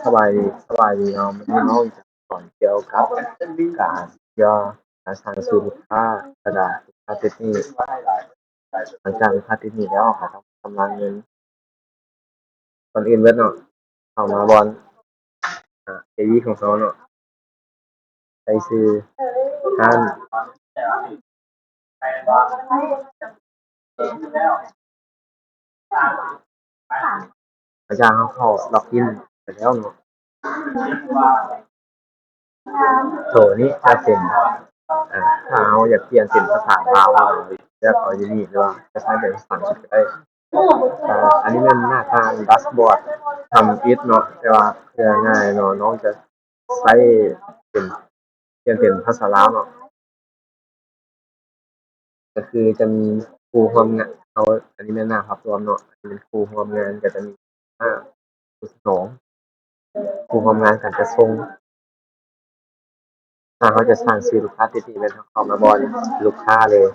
สบายดีเนาะวันนี้เราจะสอนเกี่ยวกับการย่อการสร้างสื่อลูกค้ากระดาษลูกค้าติดหนี้หลังจากลูกค้าติดหนี้แล้วเขาต้องชำระเงินก่อนอื่นเบิดเนาะเข้ามาบอนAV ของเขาเนาะไปซื้อห้านหลังจากเขาเข้าล็อกอินไปแล้วเนาะตัวนี้จะเป็นถ้าเราอยากเปลี่ยนเป็นภาษาลาวเราเลือกเอาอยู่นี่หรือว่าจะใช้เป็นภาษาอังกฤษก็ได้ อันนี้มันหน้าทางดัชบอร์ดทำอิฐเนาะแต่ว่าเพื่อง่ายเนาะน้องจะใช้เป็นเปลี่ยนเป็นภาษาลาวเนาะก็คือจะมีครูร่วมงานเอาอันนี้แม่นหน้าภาพรวมเนาะอันนี้เป็นครูร่วมงานก็จะมีครูสองครูร่วมงานกันจะส่งถ้าเขาจะสร้างชื่อลูกค้าติดต่เป็นเขามาบอนลูกค้าเลย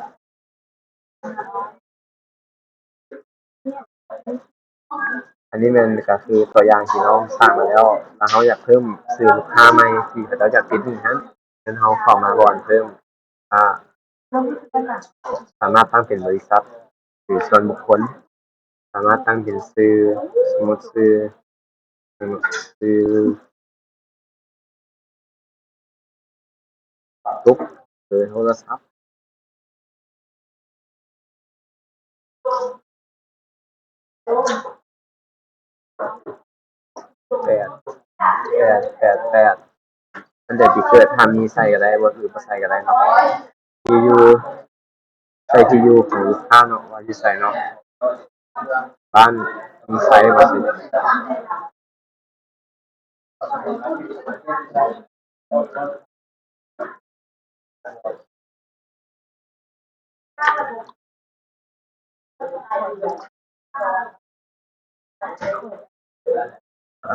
อันนี้มันก็คือตัวอย่างที่น้องสร้างมาแล้วแล้วเขาอยากเพิ่มชื่อลูกค้าใหม่ที่เขาจะติดนี้นั้นงั้นเขาเข้ามาบอนเพิ่มอ่า สามารถตั้งเป็นบริษัทหรือส่วนบุคคลสามารถตั้งเป็นชื่อสมมุติชื่อตุ๊กเบอร์โทรศัพท์8 8 8 8มันได้ที่เกิดถ้ามีใส่ก็ได้บ่คือบ่ใส่ก็ได้เนาะที่อยู่ใส่ที่อยู่ของลูกค้าเนาะว่าอยู่ไสเนาะบ้านมีไสว่าสิ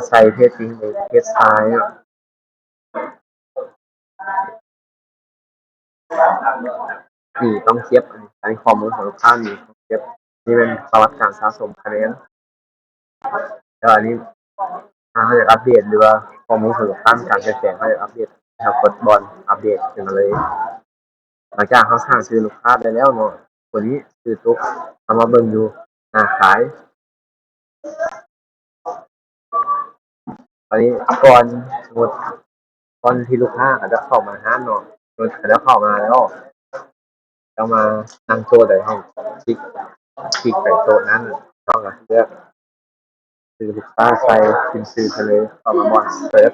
ใส่เพศหญิงหรือเพศชายเนาะนี่ต้องเทียบอันนี้ข้อมูลของลูกค้านี่ต้องเทียบนี่เป็นประวัติการสะสมคะแนนแล้วอันนี้ ถ้าเขาอยากอัปเดตหรือว่าข้อมูลของลูกค้ามีการเปลี่ยนแปลงเขาอยากอัปเดตให้เรากดบอลอัปเดตขึ้นมาเลยหลังจากเขาสร้างชื่อลูกค้าได้แล้วเนาะตัวนี้ชื่อตุ๊กเอามาเบิ่งอยู่ขายตอนนี้ก่อนสมมุติก่อนที่ลูกค้าเขาจะเข้ามาร้านเนาะสมมุติเขาจะเข้ามาแล้วจะมานั่งโต๊ะใดห้องคลิกไปโต๊ะนั้นต้องเลือกชื่อลูกค้าใส่พิมพ์ชื่อไปเลยเข้ามาบอลเซิร์ช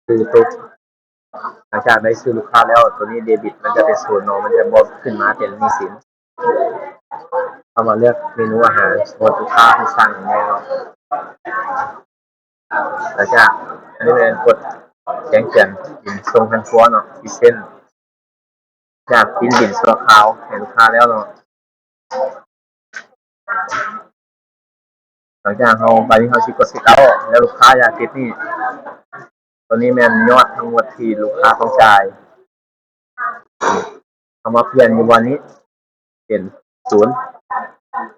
ชื่อตุ๊ก หลังจากได้ซื้อลูกค้าแล้วตัวนี้เดบิตมันจะเป็นศูนย์เนาะมันจะบอกขึ้นมาเป็นหนี้สินเข้ามาเลือกเมนูอาหารสมมติลูกค้าที่สั่งอย่างเงี้ยเนาะหลังจากอันนี้เป็นกดแจ้งเตือนบินส่งทางครัวเนาะที่เส้นจากบินชั่วคราวให้ลูกค้าแล้วเนาะหลังจากเราไปที่เขาชิกดสิเอาแล้วลูกค้าอยากติดนี่ตัวนี้แม่นยอดทั้งหมดที่ลูกค้าต้องจ่ายเอามาเปลี่ยนอยู่วันนี้เป็นศูนย์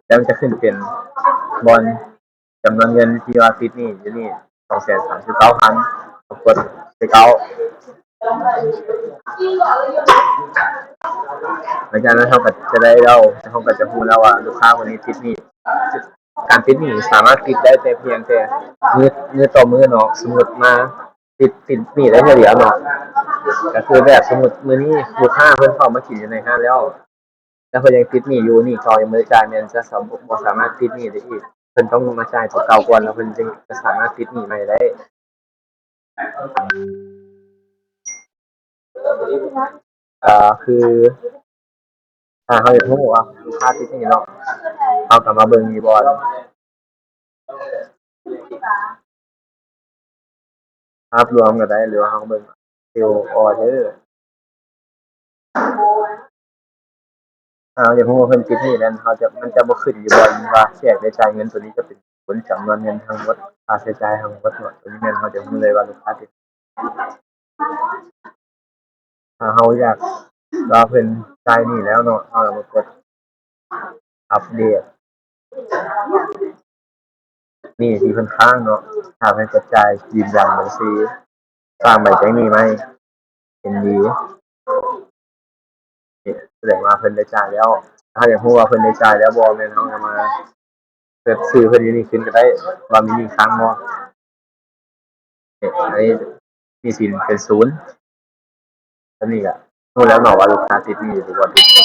แล้วมันจะขึ้นเป็นบอลจำนวนเงินที่ว่าติดหนี้อยู่นี่239,000กดไปเก้าหลังจากนั้นเขาก็จะได้เล่าเขาก็จะพูดแล้วว่าลูกค้าคนนี้ติดหนี้การติดหนี้สามารถติดได้แต่เพียงแต่มือต่อมือเนาะสมมติมาติดหนี้ได้เดียวเนาะก็คือแบบสมมติมือนี้ลูกค้าเพิ่นเข้ามากินอยู่ในห้างแล้วเพิ่นยังติดหนี้อยู่หนี้เขายังบ่ได้จ่ายแม่นจะบ่สามารถติดหนี้ได้อีกเพิ่นต้องมาจ่ายตัวเก่าก่อนแล้วเพิ่นจึงจะสามารถติดหนี้ใหม่ได้คือถ้าเขาอยากรู้ว่าลูกค้าติดหนี้เนาะเขาก็มาเบิ่งอีบ่ภาพรวมก็ได้หรือว่าเขาเบิ่งเซลล์ออเดอร์ถ้าเราอยากรู้ว่าเพิ่นติดหนี้นั้นเขาจะมันจะบ่ขึ้นอยู่บ่ว่าสิได้จ่ายเงินตัวนี้จะเป็นผลจำนวนเงินทั้งหมดค่าใช้จ่ายทั้งหมดเนาะตัวนี้แม่นเขาจะรู้เลยว่าลูกค้าติดถ้าเราอยากว่าเพิ่นจ่ายหนี้แล้วเนาะเราก็มากด อัปเดตนี่ที่เพิ่นค้างเนาะถ้าเพิ่นกระจายยืนยันบัญชีสร้างใบแจ้งหนี้ไหมเป็นดีนี่แสดงว่าเพิ่นได้จ่ายแล้วถ้าอยากรู้ว่าเพิ่นได้จ่ายแล้วบ่แม่นเราก็มาเสิร์ชชื่อเพิ่นอยู่นี่ขึ้นก็ได้ว่ามีหนี้ค้างบ่นี่อันนี้หนี้สินเป็นศูนย์อันนี้ก็รู้แล้วเนาะว่าลูกค้าติดหนี้หรือบ่ติดหนี้